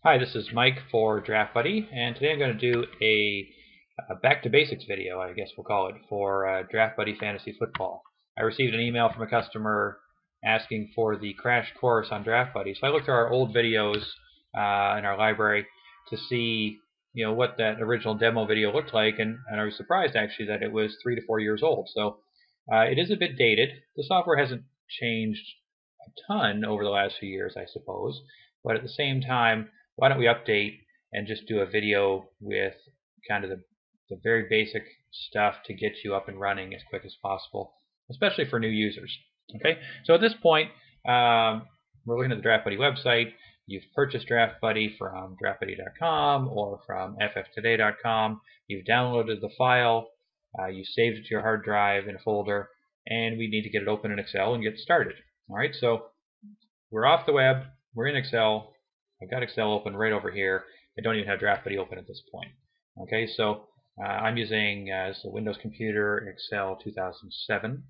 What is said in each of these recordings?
Hi, this is Mike for Draft Buddy, and today I'm going to do a back to basics video, I guess we'll call it, for Draft Buddy Fantasy Football. I received an email from a customer asking for the crash course on Draft Buddy, so I looked through our old videos in our library to see, what that original demo video looked like, and I was surprised actually that it was 3 to 4 years old. So it is a bit dated. The software hasn't changed a ton over the last few years, I suppose, but at the same time, why don't we update and just do a video with kind of the very basic stuff to get you up and running as quick as possible, especially for new users. Okay, so at this point, we're looking at the Draft Buddy website. You've purchased Draft Buddy from draftbuddy.com or from fftoday.com. You've downloaded the file. You saved it to your hard drive in a folder, and we need to get it open in Excel and get started. All right, so we're off the web. We're in Excel. I've got Excel open right over here. I don't even have Draft Buddy open at this point. Okay, so I'm using as a Windows computer Excel 2007,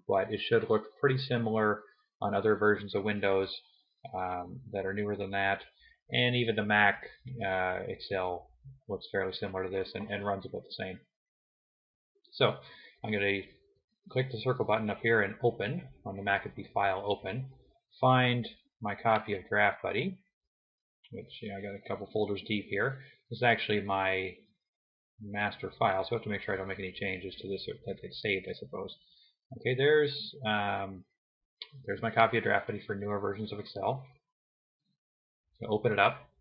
but it should look pretty similar on other versions of Windows that are newer than that, and even the Mac Excel looks fairly similar to this and runs about the same. So I'm going to click the circle button up here and open. On the Mac it'd be File, Open. Find my copy of Draft Buddy, which I got a couple folders deep here. This is actually my master file, so I have to make sure I don't make any changes to this or that it's saved, I suppose. Okay, there's my copy of Draft Buddy for newer versions of Excel. So open it up.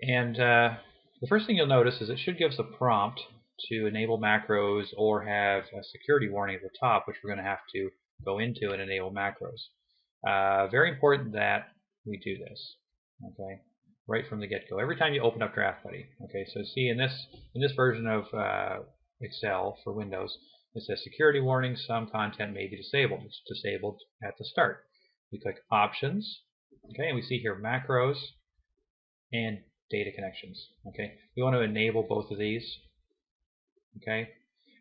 And the first thing you'll notice is it should give us a prompt to enable macros or have a security warning at the top, which we're going to have to go into and enable macros. Very important that we do this, okay, right from the get-go. Every time you open up Draft Buddy, okay. So see in this version of Excel for Windows, it says security warning: some content may be disabled. It's disabled at the start. We click Options, okay, and we see here macros and data connections. Okay, we want to enable both of these. Okay,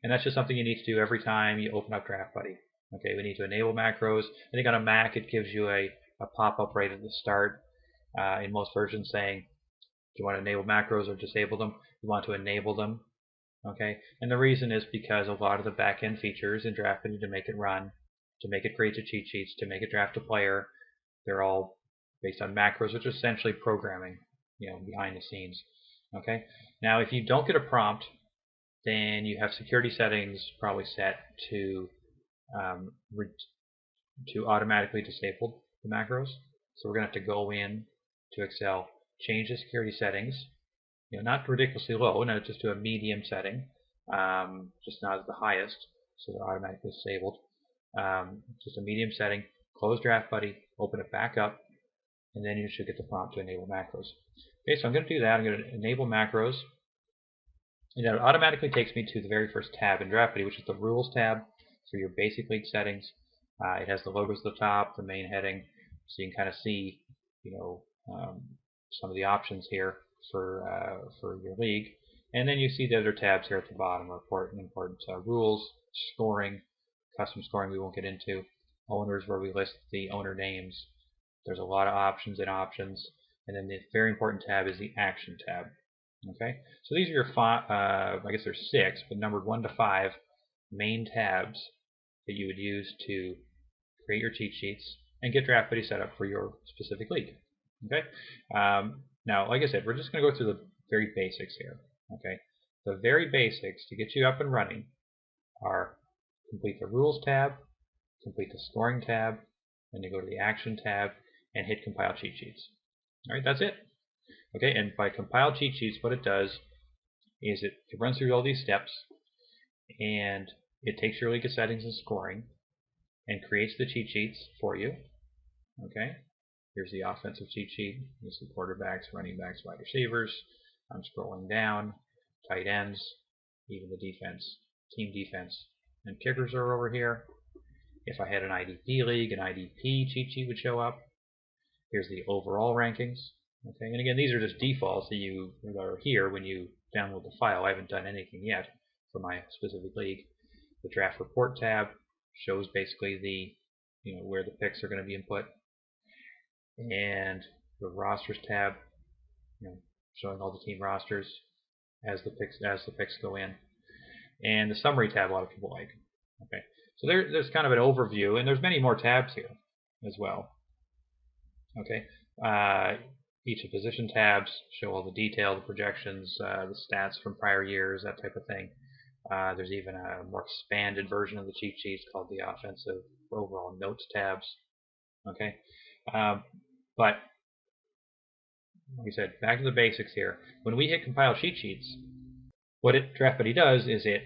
and that's just something you need to do every time you open up Draft Buddy. Okay, we need to enable macros. I think on a Mac it gives you a pop-up right at the start in most versions saying, do you want to enable macros or disable them? You want to enable them. Okay, and the reason is because a lot of the back-end features in Draft Buddy to make it run, to make it create the cheat sheets, to make it draft a player, they're all based on macros, which is essentially programming, behind the scenes. Okay, now if you don't get a prompt, then you have security settings probably set to automatically disable the macros. So we're going to have to go in to Excel, change the security settings, not ridiculously low, no, just to a medium setting, just not at the highest, so they're automatically disabled. Just a medium setting, close Draft Buddy, open it back up, and then you should get the prompt to enable macros. Okay, so I'm going to do that. I'm going to enable macros. And it automatically takes me to the very first tab in Draft Buddy, which is the Rules tab for your basic league settings. It has the logos at the top, the main heading, so you can kind of see, some of the options here for your league. And then you see the other tabs here at the bottom: report and important rules, scoring, custom scoring we won't get into, owners where we list the owner names. There's a lot of options in options, and then the very important tab is the action tab. Okay, so these are your I guess there's 6, but numbered 1 to 5 main tabs that you would use to create your cheat sheets and get Draft Buddy set up for your specific league. Okay, now like I said, we're just going to go through the very basics here. Okay, the very basics to get you up and running are complete the Rules tab, complete the Scoring tab, then you go to the Action tab and hit Compile Cheat Sheets. All right, that's it. Okay, and by compile cheat sheets, what it does is it runs through all these steps, and it takes your league of settings and scoring and creates the cheat sheets for you. Okay, here's the offensive cheat sheet. This is quarterbacks, running backs, wide receivers. I'm scrolling down, tight ends, even the defense, team defense, and kickers are over here. If I had an IDP league, an IDP cheat sheet would show up. Here's the overall rankings. Okay, and again, these are just defaults that are here when you download the file. I haven't done anything yet for my specific league. The Draft Report tab shows basically the where the picks are going to be input. and the rosters tab, showing all the team rosters as the picks go in, and the summary tab a lot of people like. Okay, so there's kind of an overview, and there's many more tabs here as well. Okay, each of the position tabs show all the detail, the projections, the stats from prior years, that type of thing. There's even a more expanded version of the cheat sheets called the offensive overall notes tabs. Okay, but like I said, back to the basics here. When we hit compile cheat sheets, what DraftBuddy does is it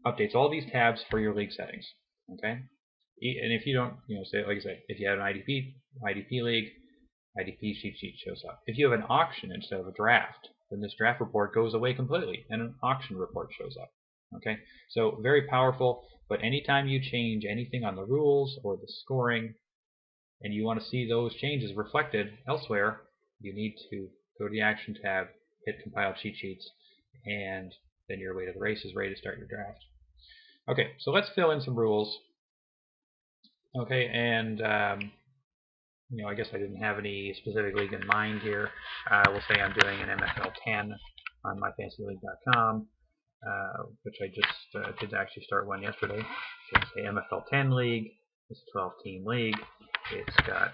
updates all these tabs for your league settings. Okay, and if you don't, say like I said, if you have an IDP league, IDP cheat sheet shows up. If you have an auction instead of a draft, then this draft report goes away completely, and an auction report shows up. Okay, so very powerful. But anytime you change anything on the rules or the scoring, and you want to see those changes reflected elsewhere, you need to go to the Action tab, hit Compile Cheat Sheets, and then you're away to the races, ready to start your draft. Okay, so let's fill in some rules. Okay, and I guess I didn't have any specific league in mind here. We'll say I'm doing an MFL 10 on myfantasyleague.com, which I just did actually start one yesterday. So it's a MFL 10 league. It's a 12-team league. It's got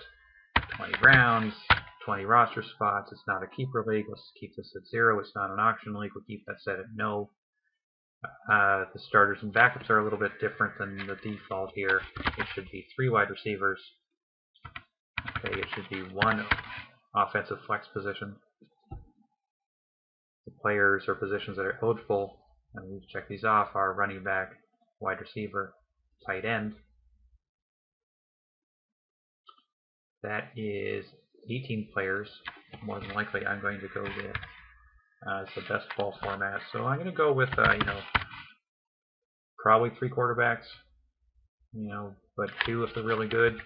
20 rounds, 20 roster spots. It's not a keeper league. Let's keep this at 0. It's not an auction league. We'll keep that set at no. The starters and backups are a little bit different than the default here. It should be 3 wide receivers. Okay, it should be 1 offensive flex position. The players or positions that are eligible, and we check these off, are running back, wide receiver, tight end. That is 18 players. More than likely, I'm going to go with it's the best ball format. So I'm going to go with probably 3 quarterbacks. But 2 if they're really good.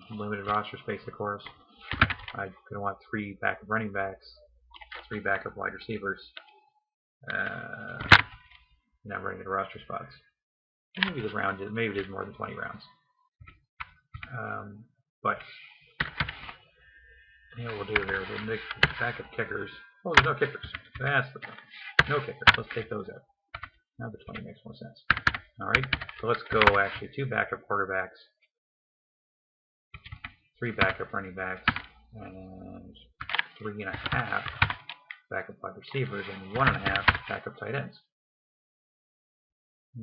Limited roster space, of course. I'm going to want 3 backup running backs, 3 backup wide receivers. Now running into roster spots. Maybe there's more than 20 rounds. But what we'll do here, we'll make backup kickers. Oh, there's no kickers. That's the thing. No kickers. Let's take those out. Now the 20 makes more sense. Alright, so let's go actually 2 backup quarterbacks, 3 backup running backs, and 3.5 backup wide receivers, and 1.5 backup tight ends.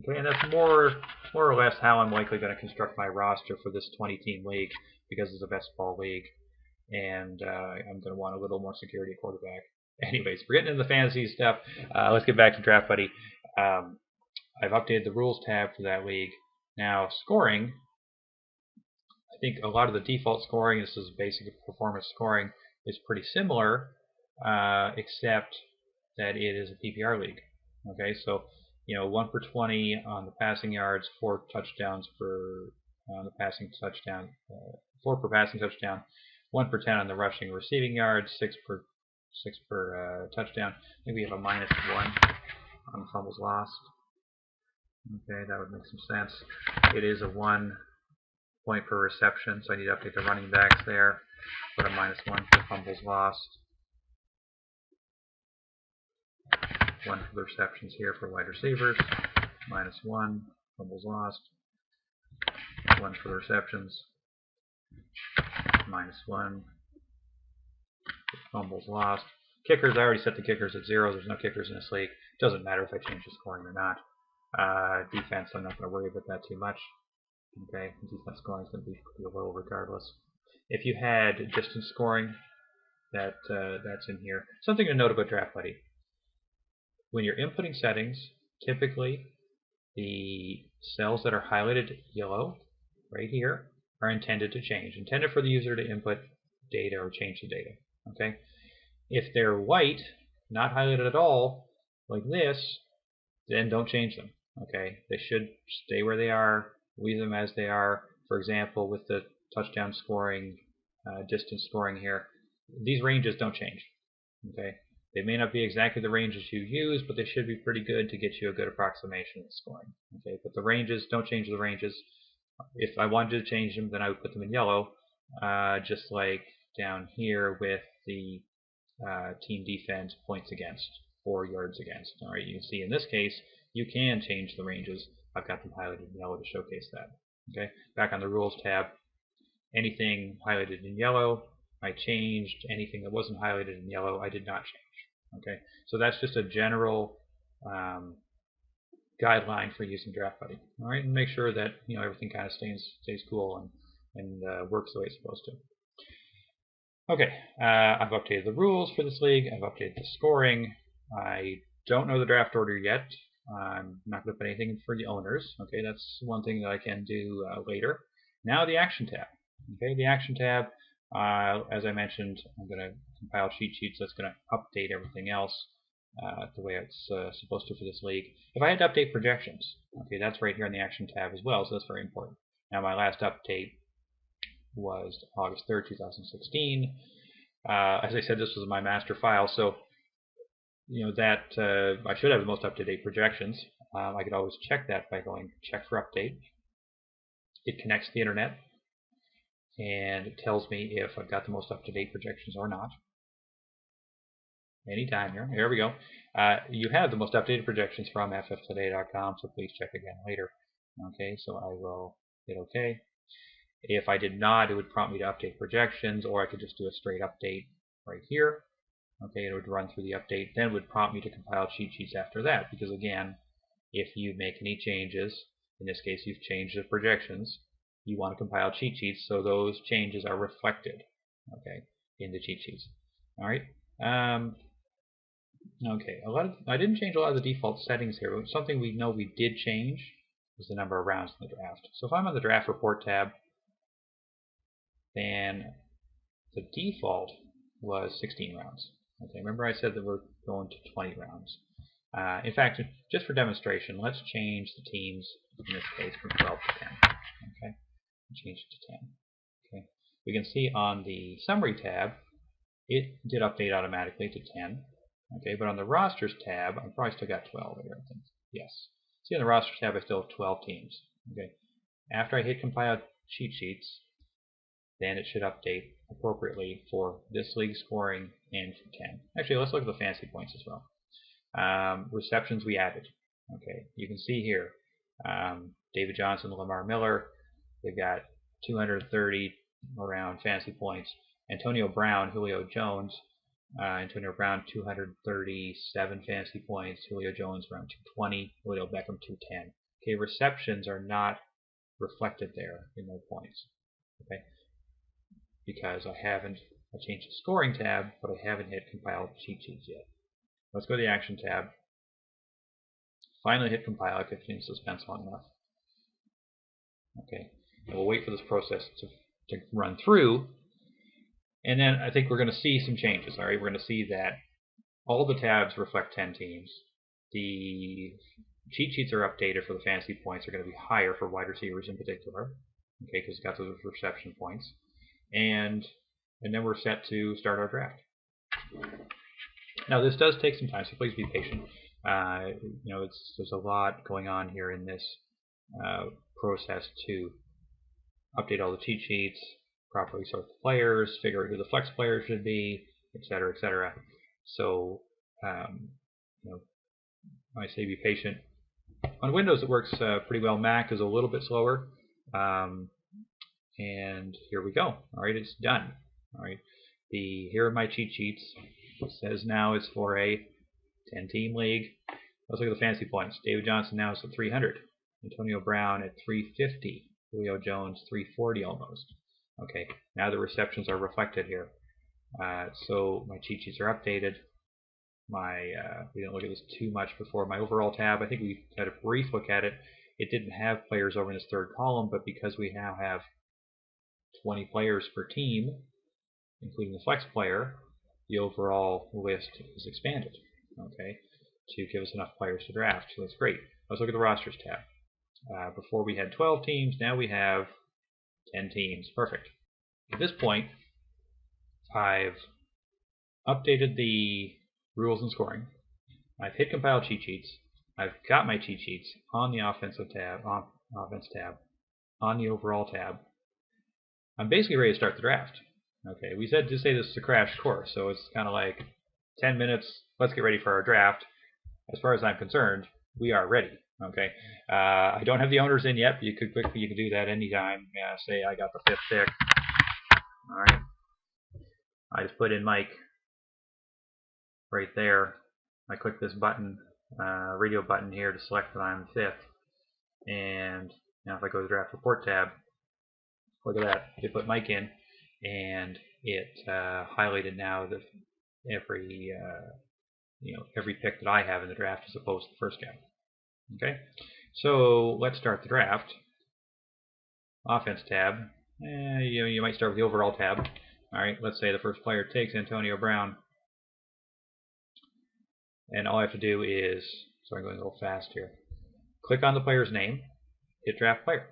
Okay, and that's more or less how I'm likely going to construct my roster for this 20-team league, because it's a best ball league, and I'm going to want a little more security at quarterback. Anyways, we're getting into the fantasy stuff. Let's get back to DraftBuddy. I've updated the rules tab for that league. Now, scoring, I think a lot of the default scoring, this is basic performance scoring, is pretty similar, except that it is a PPR league. Okay, so 1 for 20 on the passing yards, 4 touchdowns for the passing touchdown, 4 per passing touchdown, 1 for 10 on the rushing receiving yards, 6 per touchdown. I think we have a -1 on fumbles lost. Okay, that would make some sense. It is a 1 point per reception, so I need to update the running backs there. Put a -1 for fumbles lost. 1 for the receptions here for wide receivers. -1 fumbles lost. 1 for the receptions. -1 fumbles lost. Kickers, I already set the kickers at 0. There's no kickers in this league. It doesn't matter if I change the scoring or not. Defense, I'm not going to worry about that too much. Okay, defense scoring is going to be pretty low regardless. If you had distance scoring, that's in here. Something to note about DraftBuddy. When you're inputting settings, typically the cells that are highlighted yellow right here are intended to change, intended for the user to input data or change the data. Okay, if they're white, not highlighted at all, like this, then don't change them. Okay, they should stay where they are, leave them as they are. For example, with the touchdown scoring, distance scoring here, these ranges don't change. Okay, they may not be exactly the ranges you use, but they should be pretty good to get you a good approximation of scoring. Okay, but the ranges, don't change the ranges. If I wanted to change them, then I would put them in yellow. just like down here with the team defense points against or yards against. All right, you can see in this case you can change the ranges. I've got them highlighted in yellow to showcase that. Okay, back on the rules tab, anything highlighted in yellow I changed. Anything that wasn't highlighted in yellow I did not change. Okay, so that's just a general guideline for using Draft Buddy. All right, and make sure that everything kind of stays cool and works the way it's supposed to. Okay, I've updated the rules for this league. I've updated the scoring. I don't know the draft order yet. I'm not going to put anything for the owners. Okay, that's one thing that I can do later. Now the action tab. Okay, the action tab. As I mentioned, I'm going to compile cheat sheets that's going to update everything else the way it's supposed to for this league. If I had to update projections, okay, that's right here in the action tab as well, so that's very important. Now my last update was August 3rd, 2016. As I said, this was my master file, so that I should have the most up-to-date projections. I could always check that by going check for update. It connects to the internet and it tells me if I've got the most up-to-date projections or not. Anytime here. Here we go. You have the most updated projections from fftoday.com, so please check again later. Okay, so I will hit OK. If I did not, it would prompt me to update projections, or I could just do a straight update right here. Okay, it would run through the update, then it would prompt me to compile cheat sheets after that, because again, if you make any changes, in this case you've changed the projections, you want to compile cheat sheets so those changes are reflected, okay, in the cheat sheets. All right. Okay, I didn't change a lot of the default settings here, but something we know we did change is the number of rounds in the draft. So if I'm on the draft report tab, then the default was 16 rounds. Okay, remember I said that we're going to 20 rounds. In fact, just for demonstration, let's change the teams, in this case, from 12 to 10. Okay, change it to 10. Okay, we can see on the summary tab, it did update automatically to 10. Okay, but on the rosters tab, I probably still got 12 here, I think. Yes. See on the rosters tab, I still have 12 teams. Okay, after I hit compile cheat sheets, then it should update appropriately for this league scoring and for 10. Actually, let's look at the fantasy points as well. Receptions we added. Okay, you can see here, David Johnson, Lamar Miller, they've got 230 around fantasy points. Antonio Brown, Julio Jones, Antonio Brown 237 fantasy points, Julio Jones around 220, Julio Beckham 210. Okay, receptions are not reflected there in their points. Okay, because I changed the scoring tab, but I haven't hit compile cheat sheets yet. Let's go to the action tab. Finally hit compile. I kept in suspense long enough. Okay, and we'll wait for this process to run through, and then I think we're going to see some changes. All right, we're going to see that all the tabs reflect 10 teams. The cheat sheets are updated for the fantasy points. Are going to be higher for wide receivers in particular. Okay, because it's got those reception points. And then we're set to start our draft. Now this does take some time, so please be patient. There's a lot going on here in this process to update all the cheat sheets, properly sort the players, figure out who the flex players should be, etc., etc. So, I say be patient. On Windows it works pretty well. Mac is a little bit slower. And here we go. All right, it's done. All right, here are my cheat sheets. It says now it's for a 10-team league. Let's look at the fantasy points. David Johnson now is at 300. Antonio Brown at 350. Julio Jones 340 almost. Okay, now the receptions are reflected here. So my cheat sheets are updated. We didn't look at this too much before. My overall tab, I think we had a brief look at it. It didn't have players over in this third column, but because we now have 20 players per team, including the flex player, the overall list is expanded, okay, to give us enough players to draft. So that's great. Let's look at the rosters tab. Before we had 12 teams, now we have 10 teams. Perfect. At this point, I've updated the rules and scoring. I've hit compile cheat sheets. I've got my cheat sheets on the offense tab, on the overall tab. I'm basically ready to start the draft. Okay, we said to say this is a crash course, so it's kind of like 10 minutes, let's get ready for our draft. As far as I'm concerned, we are ready. Okay, I don't have the owners in yet, but you could do that anytime. Say I got the 5th pick. All right, I just put in Mike right there. I click this button, radio button here to select that I'm 5th, and now if I go to the draft report tab, look at that. You put Mike in, and it highlighted now every every pick that I have in the draft as opposed to the first guy. Okay, so let's start the draft. Offense tab. You might start with the overall tab. All right, let's say the first player takes Antonio Brown, and all I have to do is, sorry, I'm going a little fast here. Click on the player's name, hit draft player.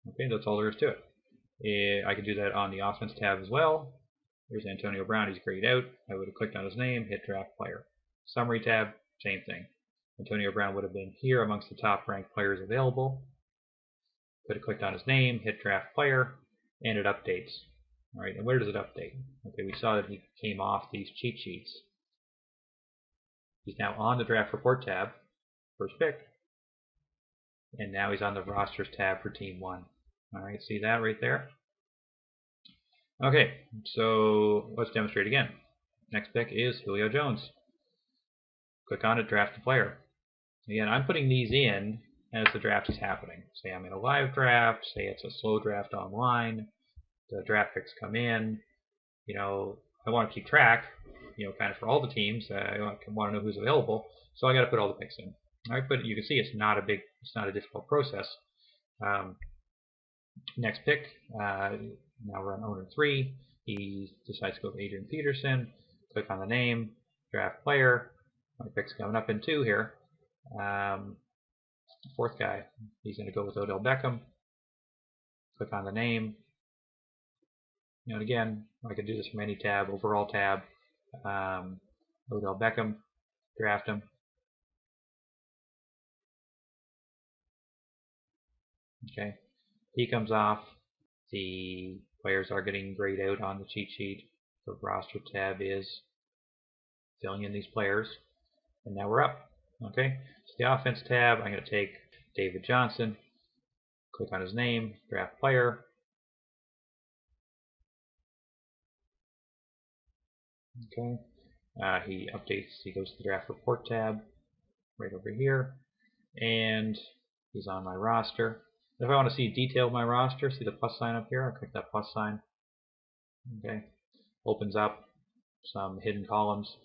Okay, that's all there is to it. I could do that on the offense tab as well. There's Antonio Brown, he's grayed out. I would have clicked on his name, hit draft player. Summary tab, same thing. Antonio Brown would have been here amongst the top ranked players available. Could have clicked on his name, hit draft player, and it updates. All right, and where does it update? Okay, we saw that he came off these cheat sheets. He's now on the draft report tab, first pick, and now he's on the rosters tab for team 1. All right, see that right there? Okay, so let's demonstrate again. Next pick is Julio Jones. Click on it, draft the player. Again, I'm putting these in as the draft is happening. Say I'm in a live draft, say it's a slow draft online, the draft picks come in, I want to keep track, kind of for all the teams. I want to know who's available, so I got to put all the picks in. All right, but you can see it's not a difficult process. Next pick, now we're on owner 3. He decides to go with Adrian Peterson. Click on the name, draft player. My pick's coming up in 2 here. 4th guy, he's going to go with Odell Beckham. Click on the name. And again, I could do this from any tab, overall tab. Odell Beckham, draft him. Okay, he comes off. The players are getting grayed out on the cheat sheet. The roster tab is filling in these players, and now we're up. Okay, so the offense tab, I'm going to take David Johnson, click on his name, draft player. Okay, he updates, he goes to the draft report tab right over here, and he's on my roster. If I want to see detail of my roster, see the plus sign up here, I click that plus sign. Okay, opens up some hidden columns.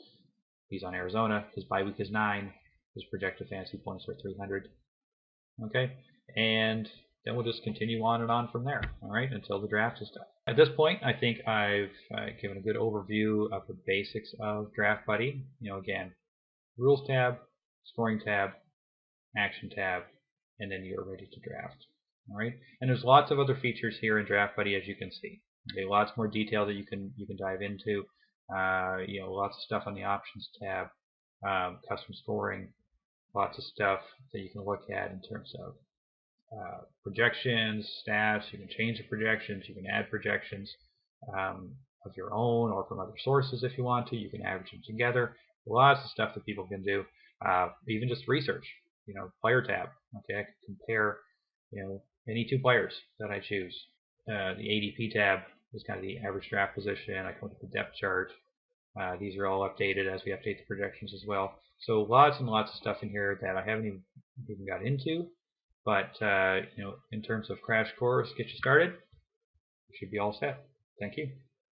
He's on Arizona, his bye week is 9, his projected fantasy points are 300. Okay, and then we'll just continue on and on from there, all right, until the draft is done. At this point, I think I've given a good overview of the basics of Draft Buddy. Again, Rules tab, Scoring tab, Action tab, and then you're ready to draft. All right, and there's lots of other features here in Draft Buddy, as you can see. Okay, lots more detail that you can dive into. Lots of stuff on the Options tab, custom scoring, lots of stuff that you can look at in terms of projections, stats. You can change the projections. You can add projections of your own or from other sources if you want to. You can average them together. Lots of stuff that people can do. Even just research. Player tab. Okay, I can compare any 2 players that I choose. The ADP tab is kind of the average draft position. I come up with the depth chart. These are all updated as we update the projections as well. So lots and lots of stuff in here that I haven't even got into. But in terms of crash course, get you started, you should be all set. Thank you.